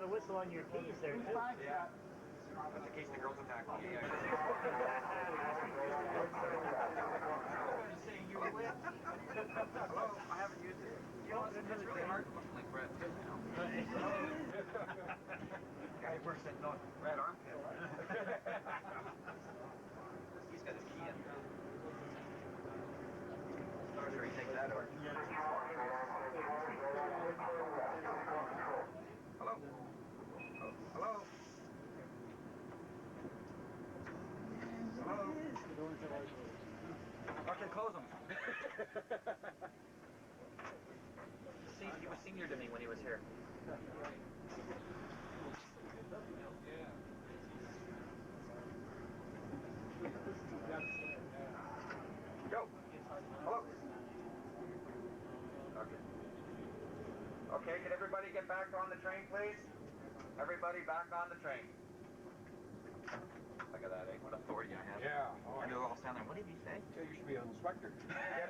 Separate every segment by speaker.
Speaker 1: got a whistle on your keys there, too.
Speaker 2: Yeah. That's in case the girls attack me. Yeah. Hello, I haven't used it. You know, it's really hard looking like Brett, too, you know. Guy works at no red armpit. He's got his key in. I'm sure he takes that over. Hello? Hello? Hello? Okay, close them. He was senior to me when he was here. Go. Hello. Okay. Okay, can everybody get back on the train, please? Everybody back on the train. Look at that, eh? What authority I have.
Speaker 3: Yeah.
Speaker 2: And they're all standing there. What did he say?
Speaker 3: Yeah, you should be an inspector.
Speaker 2: Yeah,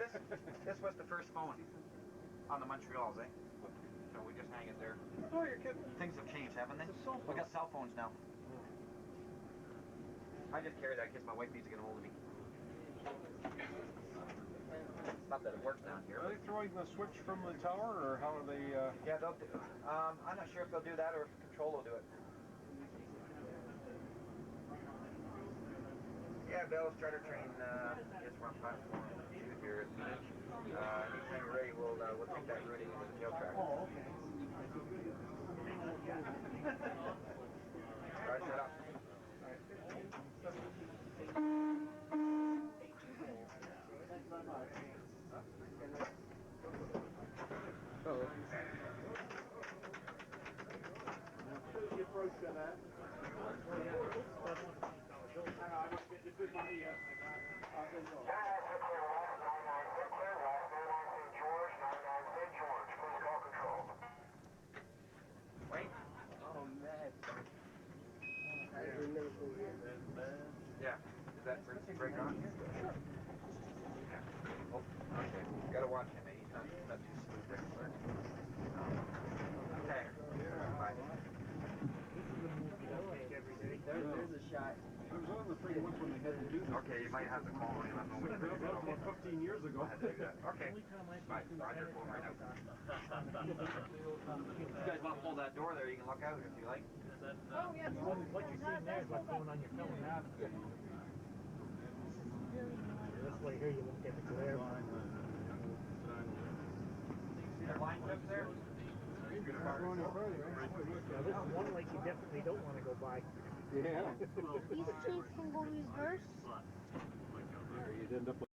Speaker 2: this was the first phone on the Montreals, eh? So we just hang it there.
Speaker 3: Oh, you're kidding.
Speaker 2: Things have changed, haven't they?
Speaker 3: It's a cell phone.
Speaker 2: We got cell phones now. I just carry that in case my wife needs to get a hold of me. It's not that it works down here.
Speaker 3: Are they throwing the switch from the tower, or how are they?
Speaker 2: Yeah, they'll do. I'm not sure if they'll do that or if Control will do it. Yeah, Bell's charter train is from platform 2 here at Finch. Anytime you're ready, we'll take that routing into the tail track.
Speaker 1: Oh, okay.
Speaker 2: Right, set up.
Speaker 3: Oh.
Speaker 1: The approach to that. Hang on, I must get the good money yet. I'll go.
Speaker 4: 99 clear, last 99 St. George, 99 St. George, please call control.
Speaker 2: Wait.
Speaker 1: Oh, man.
Speaker 2: Yeah. Is that break on? Sure. Yeah. Oh, okay. You gotta watch him, eh? He's not too smooth there. Okay. Bye.
Speaker 1: There's a shot.
Speaker 3: I was on the train once when they had to do this.
Speaker 2: Okay, you might have to call me. I don't know what you're doing.
Speaker 3: About 15 years ago.
Speaker 2: I had to do that. Okay. Bye. Roger, phone right now. If you guys want to pull that door there, you can look out if you like.
Speaker 1: Oh, yeah. What you're seeing there is what's going on your phone now. This way here, you won't get the glare line.
Speaker 2: See the line clips there?
Speaker 1: Now, this is one lake you definitely don't want to go by.
Speaker 3: Yeah.
Speaker 5: These two can go reverse.
Speaker 3: You'd end up with